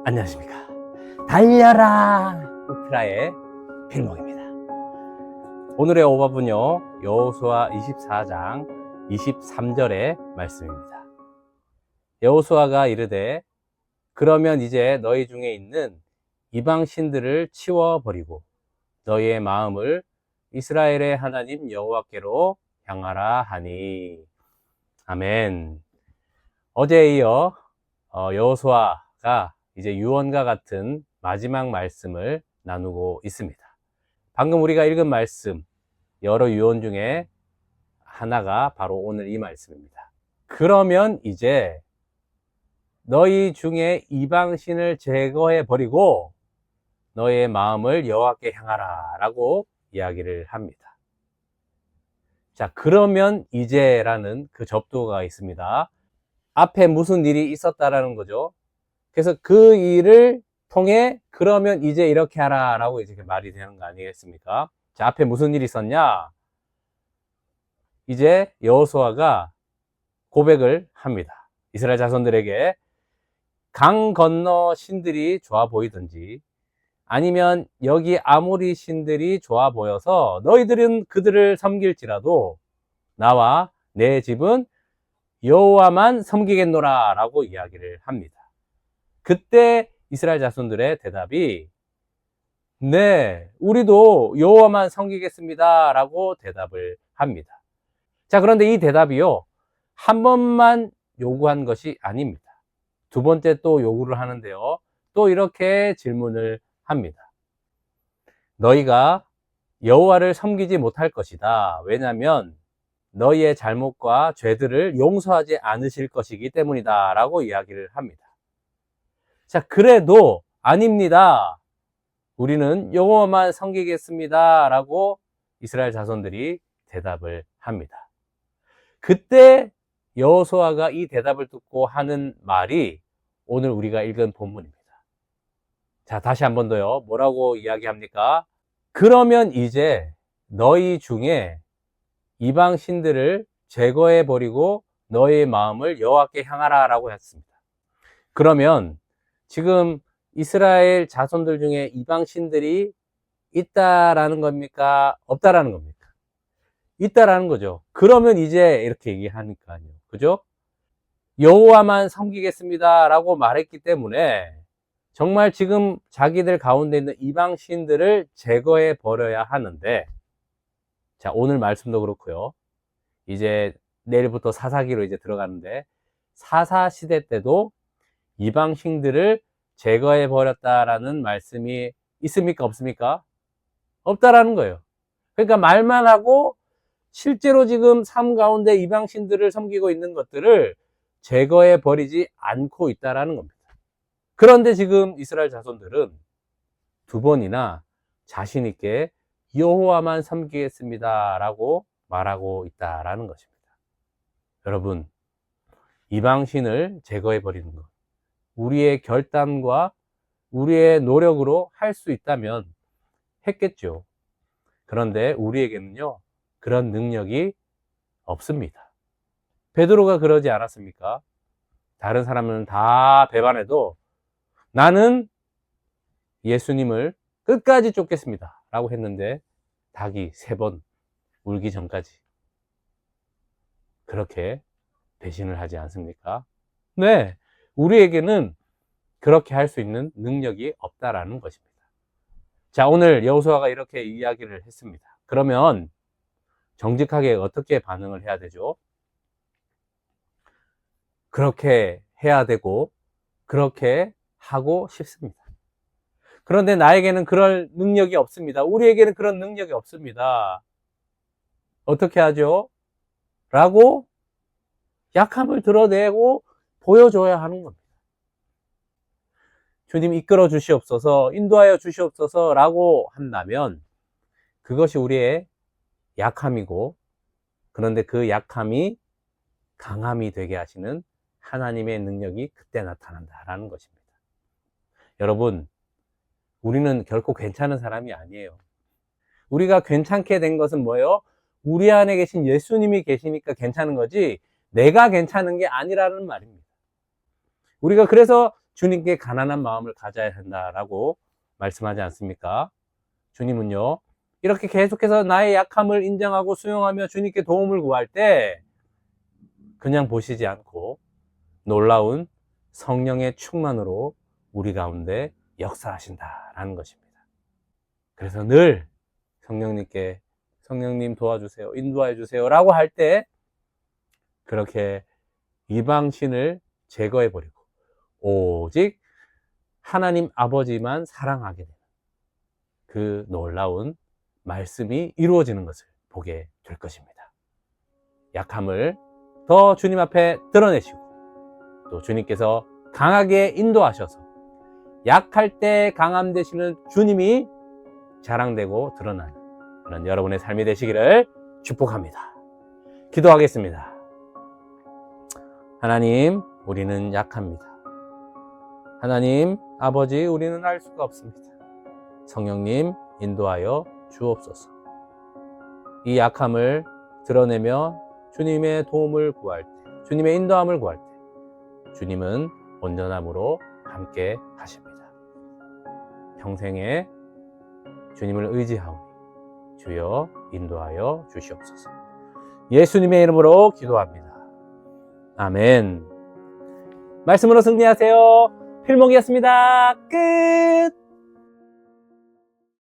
안녕하십니까. 달려라 우크라의 필목입니다. 오늘의 오밥은요, 여호수아 24장 23절의 말씀입니다. 여호수아가 이르되 그러면 이제 너희 중에 있는 이방 신들을 치워버리고 너희의 마음을 이스라엘의 하나님 여호와께로 향하라 하니. 아멘. 어제에 이어 여호수아가 이제 유언과 같은 마지막 말씀을 나누고 있습니다. 방금 우리가 읽은 말씀, 여러 유언 중에 하나가 바로 오늘 이 말씀입니다. 그러면 이제 너희 중에 이방신을 제거해 버리고 너의 마음을 여호와께 향하라 라고 이야기를 합니다. 자, 그러면 이제라는 그 접두가 있습니다. 앞에 무슨 일이 있었다라는 거죠. 그래서 그 일을 통해 그러면 이제 이렇게 하라 라고 이제 말이 되는 거 아니겠습니까? 자, 앞에 무슨 일이 있었냐? 이제 여호수아가 고백을 합니다. 이스라엘 자손들에게 강 건너 신들이 좋아 보이든지 아니면 여기 아모리 신들이 좋아 보여서 너희들은 그들을 섬길지라도 나와 내 집은 여호와만 섬기겠노라 라고 이야기를 합니다. 그때 이스라엘 자손들의 대답이 네, 우리도 여호와만 섬기겠습니다 라고 대답을 합니다. 자, 그런데 이 대답이요, 한 번만 요구한 것이 아닙니다. 두 번째 또 요구를 하는데요, 또 이렇게 질문을 합니다. 너희가 여호와를 섬기지 못할 것이다. 왜냐하면 너희의 잘못과 죄들을 용서하지 않으실 것이기 때문이다 라고 이야기를 합니다. 자, 그래도 아닙니다. 우리는 여호와만 섬기겠습니다 라고 이스라엘 자손들이 대답을 합니다. 그때 여호수아가 이 대답을 듣고 하는 말이 오늘 우리가 읽은 본문입니다. 자, 다시 한 번 더요. 뭐라고 이야기합니까? 그러면 이제 너희 중에 이방 신들을 제거해 버리고 너의 마음을 여호와께 향하라 라고 했습니다. 그러면 지금 이스라엘 자손들 중에 이방 신들이 있다라는 겁니까? 없다라는 겁니까? 있다라는 거죠. 그러면 이제 이렇게 얘기하니까요. 그죠? 여호와만 섬기겠습니다 라고 말했기 때문에 정말 지금 자기들 가운데 있는 이방 신들을 제거해 버려야 하는데, 자, 오늘 말씀도 그렇고요. 이제 내일부터 사사기로 이제 들어가는데 사사 시대 때도 이방 신들을 제거해 버렸다라는 말씀이 있습니까? 없습니까? 없다라는 거예요. 그러니까 말만 하고 실제로 지금 삶 가운데 이방 신들을 섬기고 있는 것들을 제거해 버리지 않고 있다라는 겁니다. 그런데 지금 이스라엘 자손들은 두 번이나 자신 있게 여호와만 섬기겠습니다 라고 말하고 있다라는 것입니다. 여러분, 이방신을 제거해 버리는 것, 우리의 결단과 우리의 노력으로 할 수 있다면 했겠죠. 그런데 우리에게는요, 그런 능력이 없습니다. 베드로가 그러지 않았습니까? 다른 사람은 다 배반해도 나는 예수님을 끝까지 쫓겠습니다 라고 했는데 닭이 3번 울기 전까지 그렇게 배신을 하지 않습니까? 네, 우리에게는 그렇게 할 수 있는 능력이 없다라는 것입니다. 자, 오늘 여호수아가 이렇게 이야기를 했습니다. 그러면 정직하게 어떻게 반응을 해야 되죠? 그렇게 해야 되고 그렇게 하고 싶습니다. 그런데 나에게는 그럴 능력이 없습니다. 우리에게는 그런 능력이 없습니다. 어떻게 하죠? 라고 약함을 드러내고 보여줘야 하는 겁니다. 주님 이끌어 주시옵소서, 인도하여 주시옵소서 라고 한다면 그것이 우리의 약함이고, 그런데 그 약함이 강함이 되게 하시는 하나님의 능력이 그때 나타난다라는 것입니다. 여러분, 우리는 결코 괜찮은 사람이 아니에요. 우리가 괜찮게 된 것은 뭐예요? 우리 안에 계신 예수님이 계시니까 괜찮은 거지 내가 괜찮은 게 아니라는 말입니다. 우리가 그래서 주님께 가난한 마음을 가져야 한다라고 말씀하지 않습니까? 주님은요, 이렇게 계속해서 나의 약함을 인정하고 수용하며 주님께 도움을 구할 때 그냥 보시지 않고 놀라운 성령의 충만으로 우리 가운데 역사하신다라는 것입니다. 그래서 늘 성령님께 성령님 도와주세요, 인도해 주세요 라고 할 때 그렇게 이방신을 제거해 버리고 오직 하나님 아버지만 사랑하게 되는 그 놀라운 말씀이 이루어지는 것을 보게 될 것입니다. 약함을 더 주님 앞에 드러내시고 또 주님께서 강하게 인도하셔서 약할 때 강함 되시는 주님이 자랑되고 드러나는 그런 여러분의 삶이 되시기를 축복합니다. 기도하겠습니다. 하나님, 우리는 약합니다. 하나님 아버지, 우리는 알 수가 없습니다. 성령님 인도하여 주옵소서. 이 약함을 드러내며 주님의 도움을 구할 때, 주님의 인도함을 구할 때 주님은 온전함으로 함께 하십니다. 평생에 주님을 의지하오니 주여 인도하여 주시옵소서. 예수님의 이름으로 기도합니다. 아멘. 말씀으로 승리하세요. 필목이었습니다. 끝.